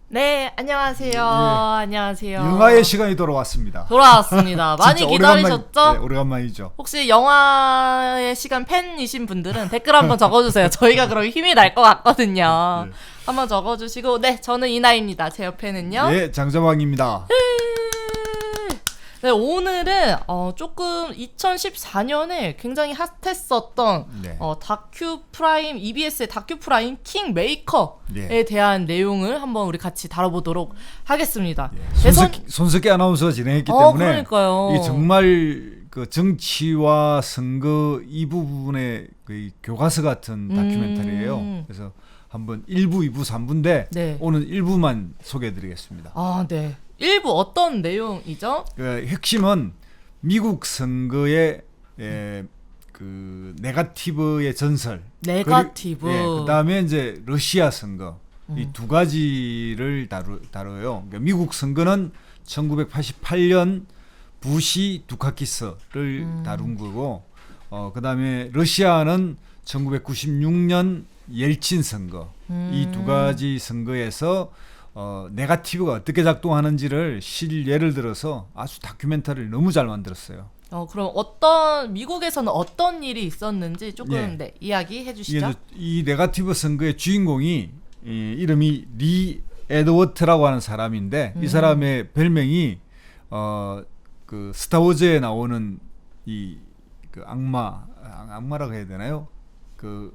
네, 안녕하세요. 예. 안녕하세요. 영화의 시간이 돌아왔습니다. 돌아왔습니다. 많이 진짜 기다리셨죠? 네, 오래간만이죠. 혹시 영화의 시간 팬이신 분들은 댓글 한번 적어주세요. 저희가 그럼 힘이 날 것 같거든요. 네. 한번 적어주시고, 네, 저는 이나입니다. 제 옆에는요. 예, 장자왕입니다. 네, 오늘은 조금 2014년에 굉장히 핫했었던 네. 다큐 프라임, EBS의 다큐 프라임 킹 메이커에 네. 대한 내용을 한번 우리 같이 다뤄보도록 하겠습니다. 예, 손석희 아나운서가 진행했기 때문에 그러니까요. 이게 정말 그 정치와 선거 이 부분의 그 교과서 같은 다큐멘터리예요. 그래서 한번 1부, 2부, 3부인데 네. 오늘 1부만 소개해드리겠습니다. 아, 네. 일부 어떤 내용이죠? 그 핵심은 미국 선거의 그 네거티브의 전설. 네거티브. 그다음에 이제 러시아 선거. 이 두 가지를 다뤄요. 그러니까 미국 선거는 1988년 부시 두카키스를 다룬 거고, 그다음에 러시아는 1996년 옐친 선거. 이 두 가지 선거에서 네거티브가 어떻게 작동하는지를 실예를 들어서 아주 다큐멘터리를 너무 잘 만들었어요. 그럼 미국에서는 어떤 일이 있었는지 조금 네, 이야기해 주시죠. 이 네거티브 선거의 주인공이 이름이 리 에드워트라고 하는 사람인데 이 사람의 별명이 그 스타워즈에 나오는 이 그 악마라고 해야 되나요? 그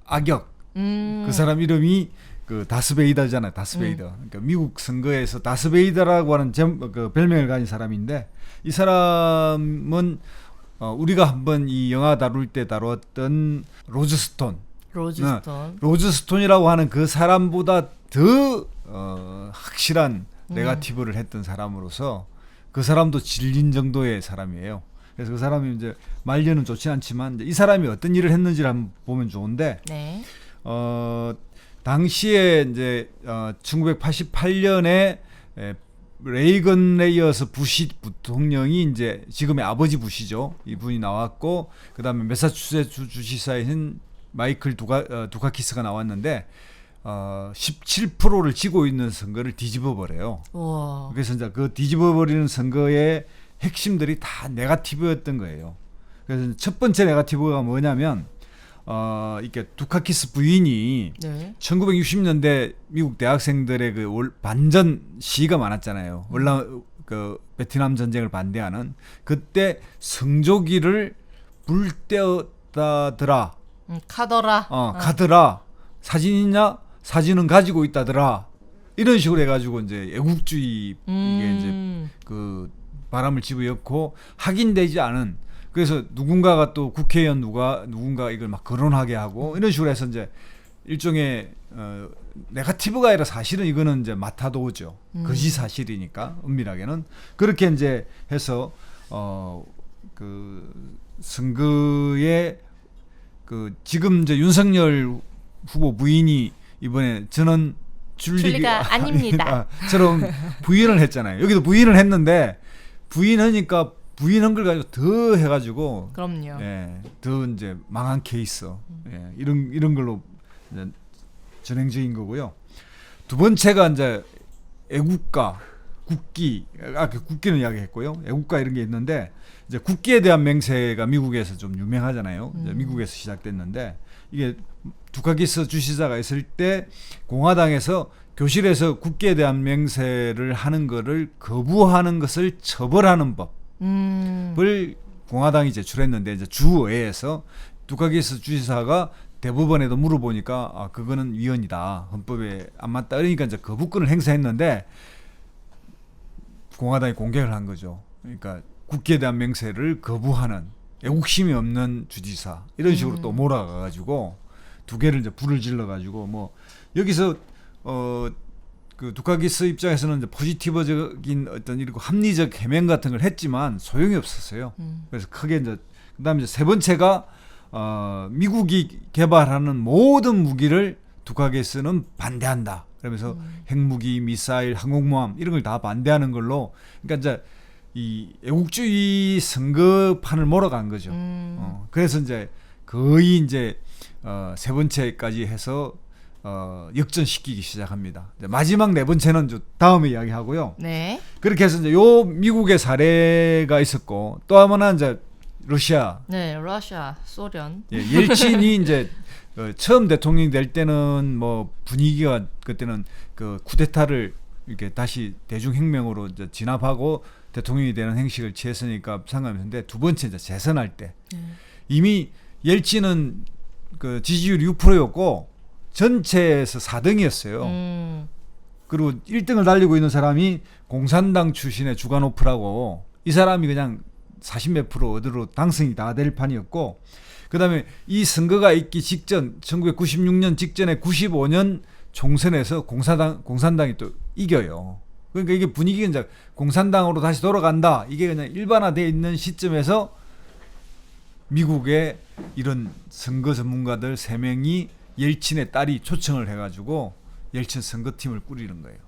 악역. 그 사람 이름이 그 다스베이더잖아요. 다스베이더. 그러니까 미국 선거에서 다스베이더라고 하는 그 별명을 가진 사람인데 이 사람은 우리가 한번 이 영화 다룰 때 다뤘던 로즈스톤. 로즈스톤이라고 하는 그 사람보다 더 확실한 네거티브를 했던 사람으로서 그 사람도 질린 정도의 사람이에요. 그래서 그 사람이 이제 말년은 좋지 않지만 이제 이 사람이 어떤 일을 했는지를 한번 보면 좋은데 네. 당시에 이제 1988년에 레이건에 이어서 부시 부통령이 이제 지금의 아버지 부시죠. 이분이 나왔고 그다음에 매사추세츠 주지사인 마이클 두카키스가 나왔는데 17%를 쥐고 있는 선거를 뒤집어 버려요. 그래서 이제 그 뒤집어 버리는 선거의 핵심들이 다 네거티브였던 거예요. 그래서 첫 번째 네거티브가 뭐냐면 이렇게 두카키스 부인이 네. 1960년대 미국 대학생들의 그 반전 시위가 많았잖아요. 그 베트남 전쟁을 반대하는 그때 성조기를 불 떼었다더라. 카더라. 가더라. 사진 있냐? 사진은 가지고 있다더라. 이런 식으로 해가지고 이제 애국주의 이게 이제 그 바람을 집어넣고 확인되지 않은 그래서 누군가가 또 국회의원 누군가 이걸 막 거론하게 하고 이런 식으로 해서 이제 일종의 네거티브가 아니라 사실은 이거는 이제 마타도죠. 거짓 사실이니까 엄밀하게는 그렇게 이제 해서 그 선거에 그 지금 이제 윤석열 후보 부인이 이번에 저는 줄리가 아닙니다. 처럼 부인을 했잖아요. 여기도 부인을 했는데 부인하니까 부인한 걸 가지고 더 해가지고 그럼요. 예, 더 이제 망한 케이스 이런 걸로 이제 진행 중인 거고요. 두 번째가 이제 애국가 국기는 이야기했고요. 애국가 이런 게 있는데 이제 국기에 대한 맹세가 미국에서 좀 유명하잖아요. 이제 미국에서 시작됐는데 이게 두카키스 주시자가 있을 때 공화당에서 교실에서 국기에 대한 맹세를 하는 거를 거부하는 것을 처벌하는 법을 공화당이 제출했는데 이제 주의회에서 두카키스 주지사가 대법원에도 물어보니까 그거는 위헌이다. 헌법에 안 맞다. 그러니까 이제 거부권을 행사했는데 공화당이 공격을 한 거죠. 그러니까 국기에 대한 맹세를 거부하는 애국심이 없는 주지사 이런 식으로 또 몰아가가지고 두 개를 이제 불을 질러가지고 뭐 여기서 그 두카키스 입장에서는 이제 포지티브적인 어떤 이런 합리적 해명 같은 걸 했지만 소용이 없었어요. 그래서 크게 이제 그다음에 이제 세 번째가 미국이 개발하는 모든 무기를 두카키스는 반대한다. 그러면서 핵무기, 미사일, 항공모함 이런 걸 다 반대하는 걸로 그러니까 이제 이 애국주의 선거판을 몰아간 거죠. 그래서 이제 거의 이제 세 번째까지 해서 역전시키기 시작합니다. 마지막 네 번째는 다음에 이야기하고요. 네. 그렇게 해서 이제 요 미국의 사례가 있었고 또 하나는 이제 러시아. 네, 러시아, 소련. 예, 옐친이 이제 처음 대통령이 될 때는 뭐 분위기가 그때는 그 쿠데타를 이렇게 다시 대중혁명으로 이제 진압하고 대통령이 되는 행식을 취했으니까 상관없는데 두 번째 이제 재선할 때 이미 옐친은 그 지지율이 6%였고 전체에서 4등이었어요. 그리고 1등을 달리고 있는 사람이 공산당 출신의 주가노프라고 이 사람이 그냥 40몇 프로 어디로 당선이 다 될 판이었고 그다음에 이 선거가 있기 직전 1996년 직전에 95년 총선에서 공산당이 또 이겨요. 그러니까 이게 분위기가 이제 공산당으로 다시 돌아간다. 이게 그냥 일반화되어 있는 시점에서 미국의 이런 선거 전문가들 3명이 옐친의 딸이 초청을 해가지고 옐친 선거팀을 꾸리는 거예요.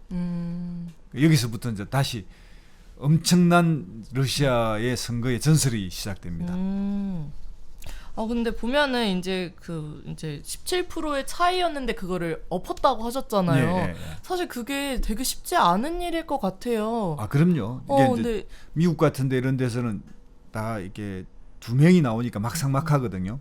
여기서부터 이제 다시 엄청난 러시아의 선거의 전설이 시작됩니다. 근데 보면은 이제 17%의 차이였는데 그거를 엎었다고 하셨잖아요. 예, 예, 예. 사실 그게 되게 쉽지 않은 일일 것 같아요. 아 그럼요. 이게 이제 미국 같은데 이런 데서는 다 이렇게 2명이 나오니까 막상막하거든요.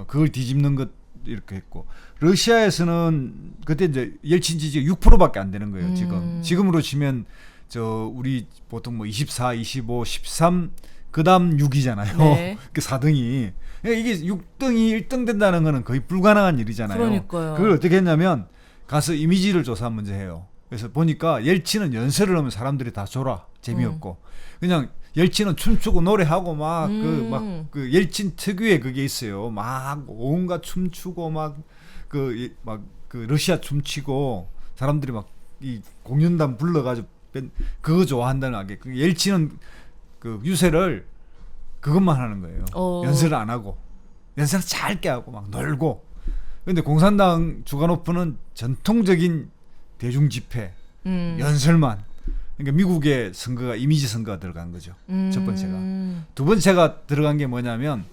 그걸 뒤집는 것 이렇게 했고 러시아에서는 그때 이제 옐친 지지가 6%밖에 안 되는 거예요. 지금으로 치면 우리 보통 뭐 24, 25, 13 그다음 6이잖아요. 네. 그 4등이 이게 6등이 1등 된다는 거는 거의 불가능한 일이잖아요. 그러니까요. 그걸 어떻게 했냐면 가서 이미지를 조사한 문제 해요. 그래서 보니까 옐친은 연설을 하면 사람들이 다 졸아 재미없고 그냥 옐친은 춤추고 노래하고 막 그 옐친 특유의 그게 있어요. 막 온갖 춤추고 막 그 러시아 춤추고 사람들이 막 이 공연단 불러가지고 그거 좋아한다는 게 그 옐친은 그 유세를 그것만 하는 거예요. 연설을 안 하고 연설을 짧게 하고 막 놀고. 근데 공산당 주가노프는 전통적인 대중 집회 연설만. 그러니까 미국의 선거가 이미지 선거가 들어간 거죠. 첫 번째가. 두 번째가 들어간 게 뭐냐면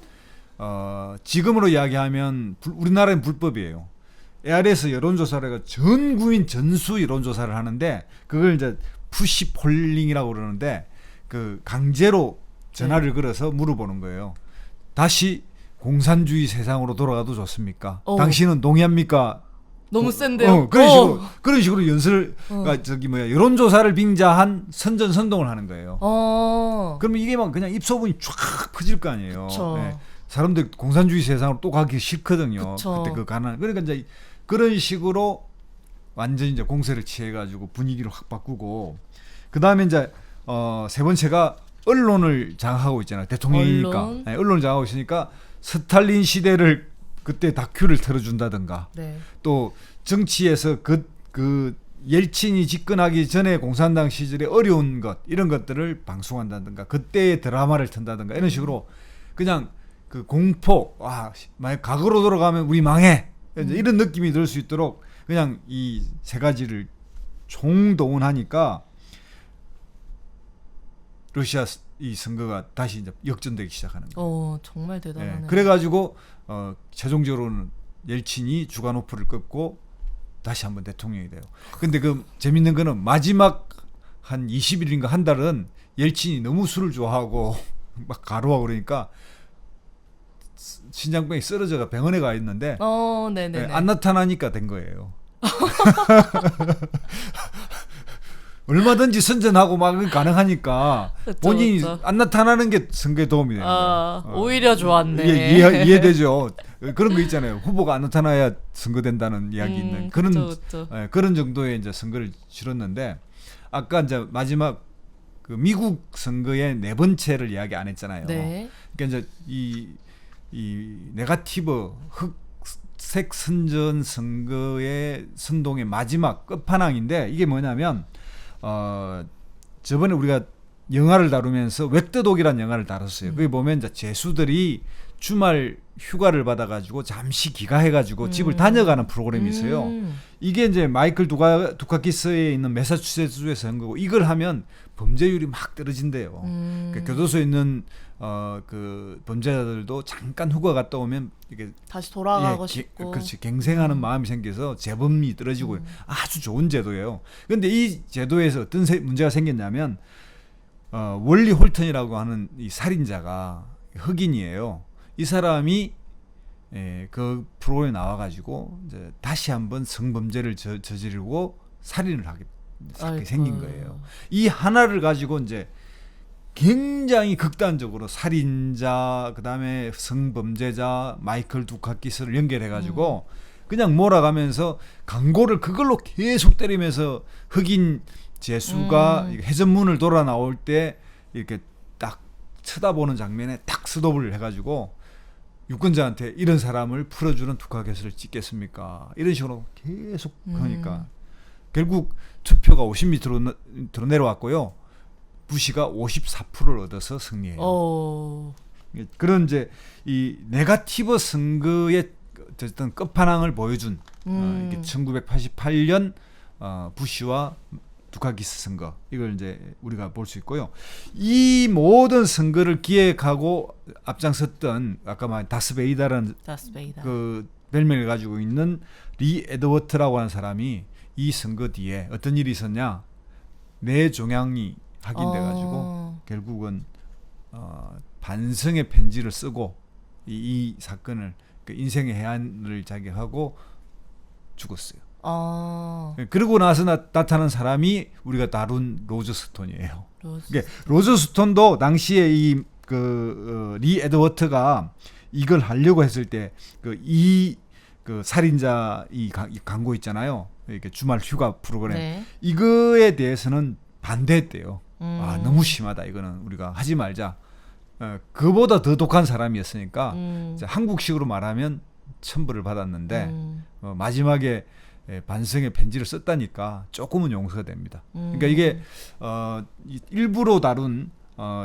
지금으로 이야기하면 우리나라는 불법이에요. ARS 여론조사를 해가 전 국민 전수 여론조사를 하는데 그걸 이제 푸시 폴링이라고 그러는데 그 강제로 전화를 걸어서 물어보는 거예요. 다시 공산주의 세상으로 돌아가도 좋습니까? 당신은 동의합니까? 너무 센데요. 그런 식으로 연설, 여론조사를 빙자한 선전선동을 하는 거예요. 그러면 이게 막 그냥 입소문이 쫙 퍼질 거 아니에요. 네. 사람들 공산주의 세상으로 또 가기 싫거든요. 그쵸. 그때 그 가난. 그러니까 이제 그런 식으로 완전히 이제 공세를 취해가지고 분위기를 확 바꾸고, 그 다음에 이제 세 번째가 언론을 장악하고 있잖아요. 대통령이니까. 네, 언론을 장악하고 있으니까 스탈린 시대를 그때 다큐를 틀어준다든가, 네. 또 정치에서 그 옐친이 집권하기 전에 공산당 시절의 어려운 것 이런 것들을 방송한다든가, 그때의 드라마를 튼다든가 이런 식으로 그냥 그 공포, 만약 과거로 돌아가면 우리 망해 이런 느낌이 들 수 있도록 그냥 이 세 가지를 총동원하니까 러시아 이 선거가 다시 이제 역전되기 시작하는 거예요. 정말 대단하네요. 네, 그래가지고 최종적으로는 옐친이 주가노프를 꺾고 다시 한번 대통령이 돼요. 근데 그 재밌는 거는 마지막 한 20일인가 한 달은 옐친이 너무 술을 좋아하고 막 가루하고 그러니까 신장병이 쓰러져가 병원에 가 있는데 네네네. 안 나타나니까 된 거예요. 얼마든지 선전하고 막 가능하니까 그쵸, 본인이 그쵸. 안 나타나는 게 선거에 도움이 되는 거예요. 오히려 좋았네. 이해되죠. 그런 거 있잖아요. 후보가 안 나타나야 선거된다는 이야기 있는 그런 그쵸. 그런 정도의 이제 선거를 치렀는데, 아까 이제 마지막 그 미국 선거의 네 번째를 이야기 안 했잖아요. 네. 그러니까 이제 이 네거티브 흑색 선전 선거의 선동의 마지막 끝판왕인데, 이게 뭐냐면 저번에 우리가 영화를 다루면서 웩더독이라는 영화를 다뤘어요. 거기 보면 이제 죄수들이 주말 휴가를 받아가지고 잠시 귀가해가지고 집을 다녀가는 프로그램이 있어요. 이게 이제 마이클 두카키스에 있는 매사추세츠주에서 한 거고, 이걸 하면 범죄율이 막 떨어진대요. 그러니까 교도소에 있는 그 범죄자들도 잠깐 휴가 갔다 오면 이게 다시 돌아가고 예, 싶고. 그렇지. 갱생하는 마음이 생겨서 재범이 떨어지고 아주 좋은 제도예요. 그런데 이 제도에서 어떤 문제가 생겼냐면 월리 홀턴이라고 하는 이 살인자가 흑인이에요. 이 사람이 그 프로그램에 나와가지고 이제 다시 한번 성범죄를 저지르고 살인을 하게 생긴 거예요. 이 하나를 가지고 이제 굉장히 극단적으로 살인자, 그다음에 성범죄자, 마이클 두카키스를 연결해가지고 그냥 몰아가면서 광고를 그걸로 계속 때리면서 흑인 죄수가 해전문을 돌아 나올 때 이렇게 딱 쳐다보는 장면에 딱 스톱을 해가지고 유권자한테 이런 사람을 풀어주는 두카키스를 찍겠습니까? 이런 식으로 계속 하니까 결국 투표가 50m로 내려왔고요. 부시가 54%를 얻어서 승리해요. 그런 이제 이 네거티브 선거의 어떤 끝판왕을 보여준 이게 1988년 부시와 두카키스 선거, 이걸 이제 우리가 볼 수 있고요. 이 모든 선거를 기획하고 앞장섰던 아까 말한 다스베이다라는 그 별명을 가지고 있는 리 에드워트라고 하는 사람이 이 선거 뒤에 어떤 일이 있었냐, 뇌종양이 확인돼가지고 결국은 반성의 편지를 쓰고 이 사건을 그 인생의 해안을 자기하고 죽었어요. 그러고 나서 나타난 사람이 우리가 다룬 로저 스톤이에요. 로저 스톤도 당시에 이 리 에드워트가 이걸 하려고 했을 때 그 살인자 이 광고 있잖아요. 이렇게 주말 휴가 프로그램. 네. 이거에 대해서는 반대했대요. 너무 심하다. 이거는 우리가 하지 말자. 그보다 더 독한 사람이었으니까 이제 한국식으로 말하면 천벌을 받았는데 마지막에 반성의 편지를 썼다니까 조금은 용서가 됩니다. 그러니까 이게 일부러 다룬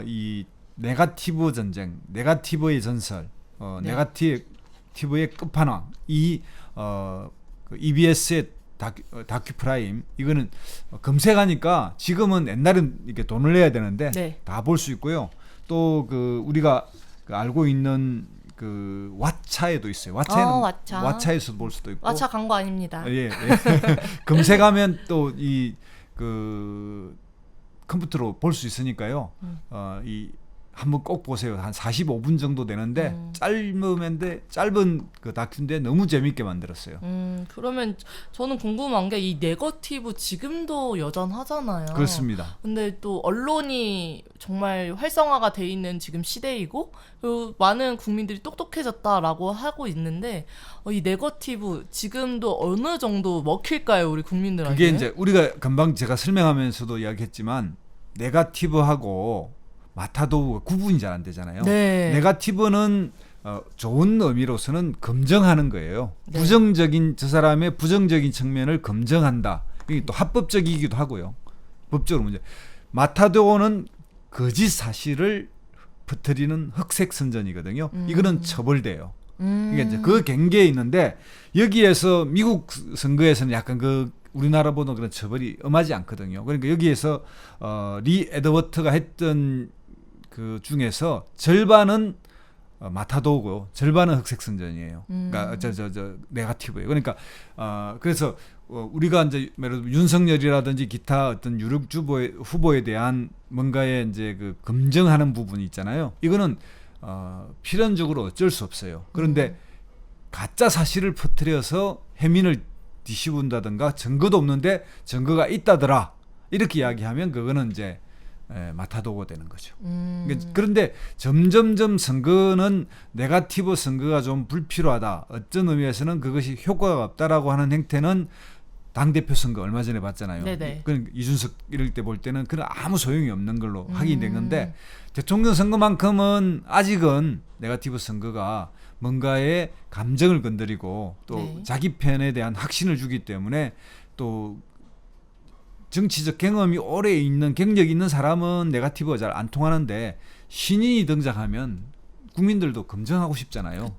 이 네거티브 전쟁, 네거티브의 전설, 네거티브의 끝판왕, 이 그 EBS의 다큐 프라임, 이거는 검색하니까 지금은 옛날엔 이렇게 돈을 내야 되는데 다 볼 수 있고요. 또 그 우리가 알고 있는 그 왓챠에도 있어요. 왓챠에서도 볼 수도 있고. 왓챠 광고 아닙니다. 예. 검색하면 또 이 그 컴퓨터로 볼 수 있으니까요. 이 한번 꼭 보세요. 한 45분 정도 되는데 짧은 그 다큐인데 너무 재밌게 만들었어요. 그러면 저는 궁금한 게 이 네거티브 지금도 여전하잖아요. 그렇습니다. 근데 또 언론이 정말 활성화가 돼 있는 지금 시대이고, 그리고 많은 국민들이 똑똑해졌다라고 하고 있는데 이 네거티브 지금도 어느 정도 먹힐까요, 우리 국민들한테? 그게 이제 우리가 금방 제가 설명하면서도 이야기했지만 네거티브하고 마타도우가 구분이 잘 안 되잖아요. 네거티브는 좋은 의미로서는 검증하는 거예요. 부정적인, 저 사람의 부정적인 측면을 검증한다. 이게 또 합법적이기도 하고요. 법적으로 문제. 마타도우는 거짓 사실을 퍼뜨리는 흑색 선전이거든요. 이거는 처벌돼요. 이게 이제 그 경계에 있는데, 여기에서 미국 선거에서는 약간 그 우리나라보다 그런 처벌이 엄하지 않거든요. 그러니까 여기에서 리 에드워트가 했던 그 중에서 절반은 마타도우고 절반은 흑색 선전이에요. 그러니까 네거티브예요. 그러니까 그래서 우리가 이제 예를 들어 윤석열이라든지 기타 어떤 유력 후보에 대한 뭔가의 이제 그 검증하는 부분이 있잖아요. 이거는 필연적으로 어쩔 수 없어요. 그런데 가짜 사실을 퍼뜨려서 해민을 뒤집은다든가 증거도 없는데 증거가 있다더라 이렇게 이야기하면 그거는 이제 마타도우가 되는 거죠. 그런데 점점점 선거는 네거티브 선거가 좀 불필요하다. 어떤 의미에서는 그것이 효과가 없다라고 하는 행태는 당대표 선거 얼마 전에 봤잖아요. 그러니까 이준석 이럴 때 볼 때는 그런 아무 소용이 없는 걸로 확인된 건데, 대통령 선거만큼은 아직은 네거티브 선거가 뭔가의 감정을 건드리고 또 자기 편에 대한 확신을 주기 때문에, 또 정치적 경험이 오래 있는 경력이 있는 사람은 네거티브가 잘 안 통하는데 신인이 등장하면 국민들도 검증하고 싶잖아요.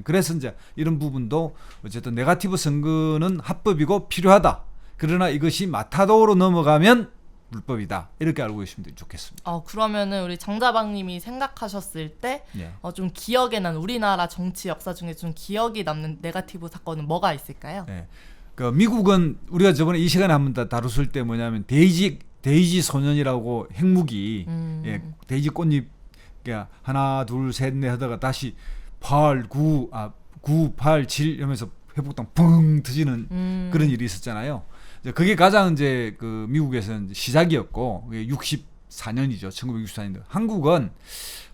그래서 이제 이런 부분도 어쨌든 네거티브 선거는 합법이고 필요하다. 그러나 이것이 마타도우로 넘어가면 불법이다. 이렇게 알고 계시면 좋겠습니다. 그러면은 우리 장자방님이 생각하셨을 때 예. 좀 기억에 난 우리나라 정치 역사 중에 좀 기억이 남는 네거티브 사건은 뭐가 있을까요? 예. 그 미국은 우리가 저번에 이 시간에 한번 다 다뤘을 때 뭐냐면 데이지 소년이라고 핵무기, 예, 데이지 꽃잎 하나 둘 셋 넷 하다가 다시 9, 8, 7 이러면서 회복당 펑 터지는 그런 일이 있었잖아요. 그게 가장 이제 그 미국에서는 시작이었고, 그게 64년이죠. 1964년도.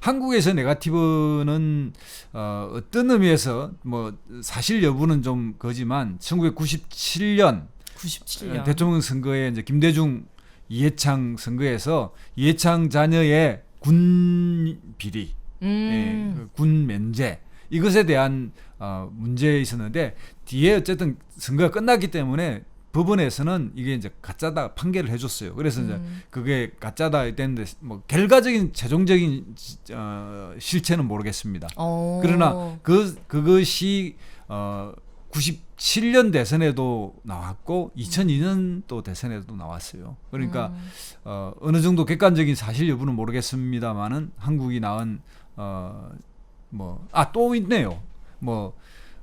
한국에서 네거티브는 어떤 의미에서 뭐 사실 여부는 좀 거지만 1997년 대통령 선거에 이제 김대중 이해창 선거에서 이해창 자녀의 군 비리, 예, 군 면제 이것에 대한 문제 있었는데 뒤에 어쨌든 선거가 끝났기 때문에 법원에서는 이게 이제 가짜다 판결을 해줬어요. 그래서 이제 그게 가짜다 했는데 뭐 결과적인 최종적인 실체는 모르겠습니다. 그러나 그것이 97년 대선에도 나왔고 2002년도 대선에도 나왔어요. 그러니까 어느 정도 객관적인 사실 여부는 모르겠습니다만은 한국이 낳은 또 있네요.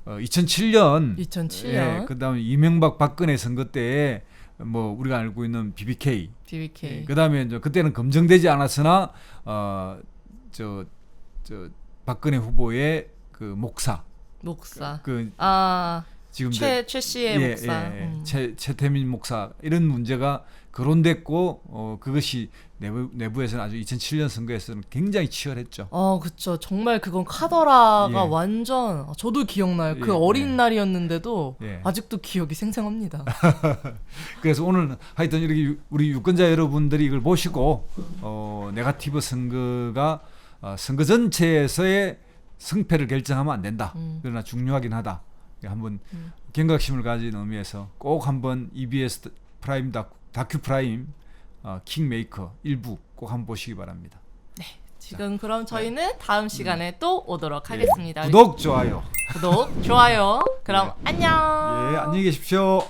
2007년 예, 그다음에 이명박 박근혜 선거 때에 뭐 우리가 알고 있는 BBK. 예, 그다음에 이제 그때는 검증되지 않았으나 저 박근혜 후보의 그 목사. 지금 최 씨의 목사. 최태민 목사 이런 문제가 거론됐고 그것이 내부에서는 아주 2007년 선거에서는 굉장히 치열했죠. 그렇죠. 정말 그건 카더라가 예. 완전 저도 기억나요. 그 예, 어린 날이었는데도 예. 아직도 기억이 생생합니다. 그래서 오늘 하여튼 이렇게 우리 유권자 여러분들이 이걸 보시고 네거티브 선거가 선거 전체에서의 승패를 결정하면 안 된다. 그러나 중요하긴 하다. 한번 경각심을 가진 의미에서 꼭 한번 EBS 프라임 다큐 프라임 킹메이커 일부 꼭 한번 보시기 바랍니다. 네, 지금 그럼 저희는 다음 시간에 또 오도록 하겠습니다. 구독, 좋아요. 그럼 안녕. 예, 안녕히 계십시오.